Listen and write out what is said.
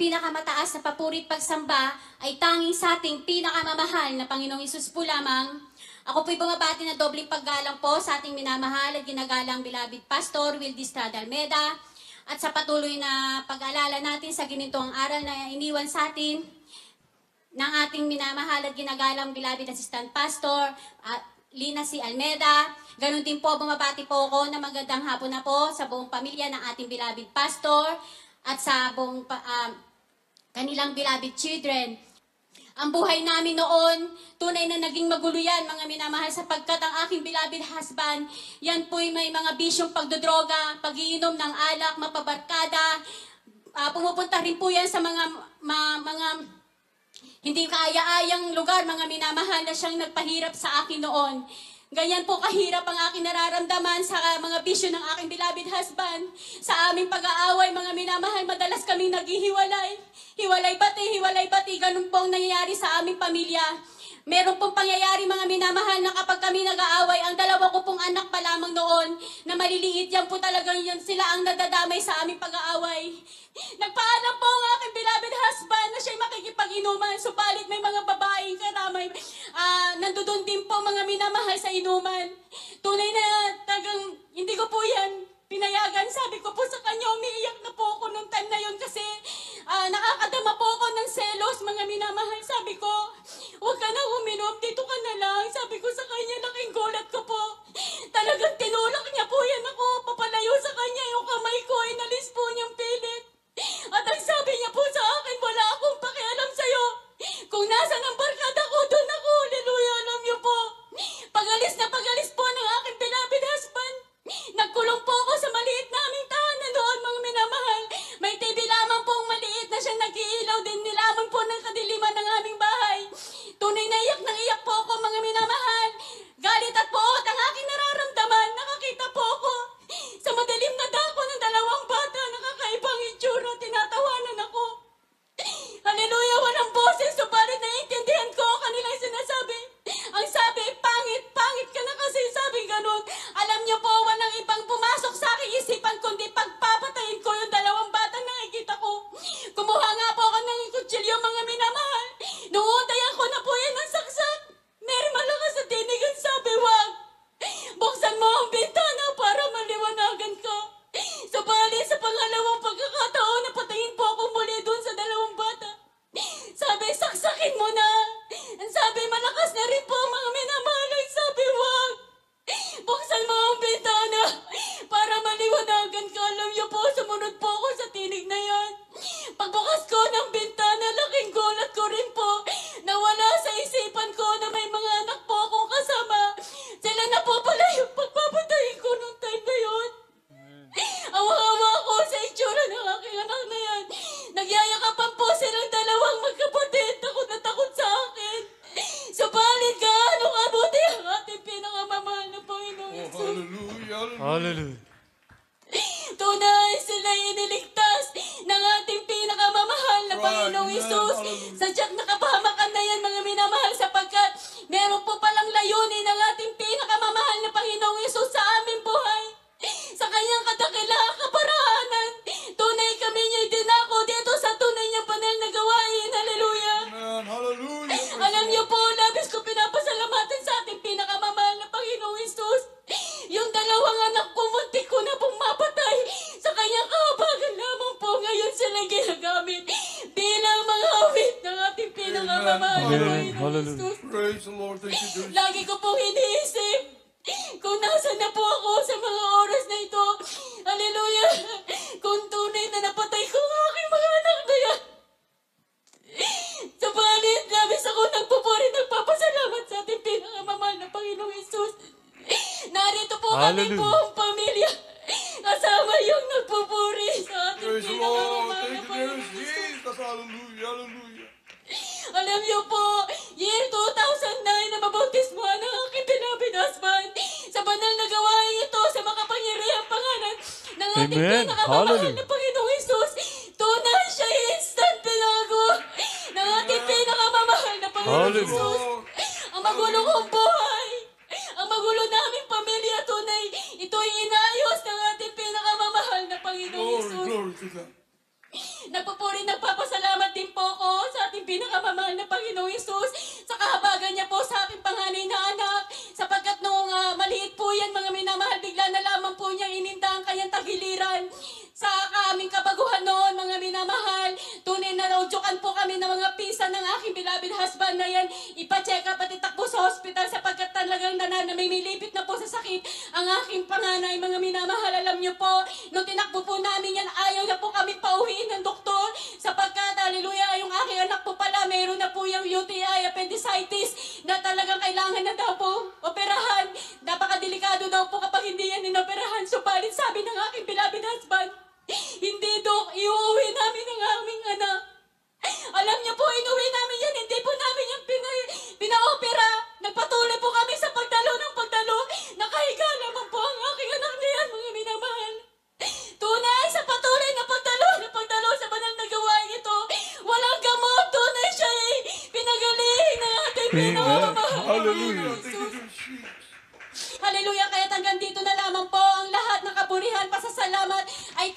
pinakamataas na papuri at pagsamba ay tanging sa ating pinakamamahal na Panginoong Hesus po lamang. Ako po'y bumabati na dobling paggalang po sa ating minamahal at ginagalang beloved Pastor Wildy Estrada Almeda at sa patuloy na pag-alala natin sa ginitong aral na iniwan sa atin ng ating minamahal at ginagalang beloved Assistant Pastor Lina C. Almeda. Ganon din po, bumabati po ako na magandang hapon na po sa buong pamilya ng ating beloved Pastor at sa buong kanilang beloved children. Ang buhay namin noon, tunay na naging magulo yan, mga minamahal, sapagkat ang aking beloved husband, yan po'y may mga bisyong pagdodroga, pag-iinom ng alak, mapabarkada, pumupunta rin po yan sa mga hindi kaaya-ayang lugar, mga minamahal, na siyang nagpahirap sa akin noon. Ganyan po kahirap ang aking nararamdaman sa mga bisyo ng aking beloved husband. Sa aming pag-aaway, mga minamahal, madalas kaming naghihiwalay. Hiwalay bati, ganun po ang nangyayari sa aming pamilya. Meron pong pangyayari, mga minamahal, na kapag kami nag-aaway, ang dalawa ko pong anak pa lamang noon, na maliliit, yan po talagang yan sila ang nadadamay sa aming pag-aaway. Nagpaalam po ang aking beloved husband na siya'y makikipag-inuman, subalit may mga babaeng karamay, nandoon din po, mga minamahal, sa inuman. Tunay na tagang hindi ko po yan pinayagan. Sabi ko po sa kanya, umiiyak na po ako nung time na yun kasi nakakadama po ako ng selos, mga minamahal. Sabi ko, huwag ka na uminom, dito ka na lang. Sabi ko sa kanya, laking gulat ko po. Talagang tinulak niya po yan ako, papalayo sa kanya yung kamay ko, inalis po niyang pilit. At ang sabi niya po sa akin, wala akong pakialam sa'yo. Kung nasan ang barkada ko, doon ako. Hallelujah, alam niyo po. Pagalis na pagalis po ng aking beloved husband. Nagkulong po ako sa maliit naming tahanan doon, mga minamahal. May TV lamang pong maliit na siyang nag-iilaw din nilamang po ng kadiliman ng aming bahay. Tunay na iyak nang iyak po ako, mga minamahal. Galit at poot ang aking nararamdaman. Nakakita po ako sa madilim na dako ng dalawang bata. Nakakaibang itsura, tinatawanan ako. Hallelujah, walang boses, subalit naiintindihan ko kanilang sinasabi. Ang sabi, pangit ka na kasi, sabi ganun. Alam niyo po, walang ibang pumasok sa aking isipan kundi pagpapatayin ko yung dalawang batang nakikita ko. Kumuha nga po ako ng kutsilyo, mga minamahal. Nuuntayan ko na po yan ng saksak. Mary, malakas sa tinig ang sabi, wag. Buksan mo ang bintana para maliwanagan ka. Subalit sa pangalawang pagkakataon, napatayin po ako muli doon sa dalawang bata. Sabi, saksakin mo na. Ang sabi, malakas na rin po, mga minamahal. Ang sabi, wag. Buksan mo ang bintana para maliwanagan ka. Alam niyo po, sumunod po ako sa tinig na yan. Pagbukas ko ng bintana, laking gulat ko rin po. Nawala sa isipan ko na may mga anak po akong kasama. Sila na po pala yung pagpapatayin ko nung time na yun. Awa-awa ako sa itsura ng aking anak na yan. Nagyayakapan po silang dalawang magkapatid. Takot na takot sa akin. Subalit gaano kabuti ang ating pinakamamahal na Panginoong Hesus. Hallelujah, Hallelujah. Tunay sila iniligtas ng ating pinakamamahal na Panginoong Hesus. Sadya't nakapahamakan na yan, mga minamahal, sapagkat meron po palang layunin ng ating pinakamamahal na Panginoong Hesus sa aming buhay. Sa kanyang kadakilaang kaparahanan, tunay kami niya'y dinako dito sa tunay niyang banal na gawain. Hallelujah! Amen. Hallelujah. Alam niyo po, labis ko pinapasalamatan sa ating pinakamamahal na Panginoong Hesus. Yung dalawang anak ko, muntik ko na pong mapatay. Sa kanyang kahabagan lamang po, ngayon sila ginagamit bilang mga awit ng ating pinakamamahal na Panginoong Hesus. Praise the Lord. Thank you, Jesus. Lagi ko pong iniisip kung nasan na po ako sa mga oras na ito. Hallelujah! Kung tunay na napatay ko ang aking mga anak na yan. Subalit, labis ako nagpupuri, nagpapasalamat sa ating pinakamamahal na Panginoong Hesus. Narito po kami buong pamilya. Kasama yung nagpupuri sa ating Praise the Lord. pinakamamahal na Thank you, Panginoong Jesus. Hesus. Hallelujah. Hallelujah. Alam niyo po, year 2009 na mabautismuhan ng aking beloved husband. Sa banal na gawain ito, sa makapangyarihang pangalan ng ating Amen. pinakamamahal na Panginoong Hesus. Tunay siya instant pinago ng ating pinakamamahal na Panginoong Hesus. Ang magulo kong buhay, ang magulo naming pamilya, tunay, ito'y inayos ng ating pinakamamahal na Panginoong Glory, Hesus. glory to God. Nagpupuri, nagpapasalamat pinakamamahal na Panginoong Hesus sa kahabagan niya po sa aking panganay na anak. Sapagkat nung maliit po yan, mga minamahal, bigla na lamang po niya ininda ang kanyang tagiliran. Sa aming kabaguhan noon, mga minamahal, tunay na naudyukan po kami ng mga pisa ng aking beloved husband na yan. Ipa-check up at itakbo sa hospital sapagkat talagang namimilipit na po sa sakit ang aking panganay, mga minamahal. Alam niyo po, nung tinakbo po namin yan, ayaw na po kami pauwiin ng doktor sapagkat, hallelujah, yung aking anak po pala, mayroon na po yung UTI, appendicitis, na talagang kailangan na daw po operahan. Napakadelikado daw po kapag hindi yan inoperahan. Subalit sabi ng aking beloved husband, hindi, Dok, iuwi namin ang aming anak. Alam niyo po, inuwi namin yan, hindi po namin yung pina-opera. Nagpatuloy po kami sa pagdalo ng pagdalo. Nakahiga naman po ang aking anak niyan, mga minamahal. Tunay sa patuloy na pagdalo sa banal na gawain ito. Walang gamot, tunay siya ay pinagaling ng ating pinamamahal. Hallelujah. Thank you, Jesus. Hallelujah, kaya hanggang dito na lamang po ang lahat ng kapurihan, pasasalamat ay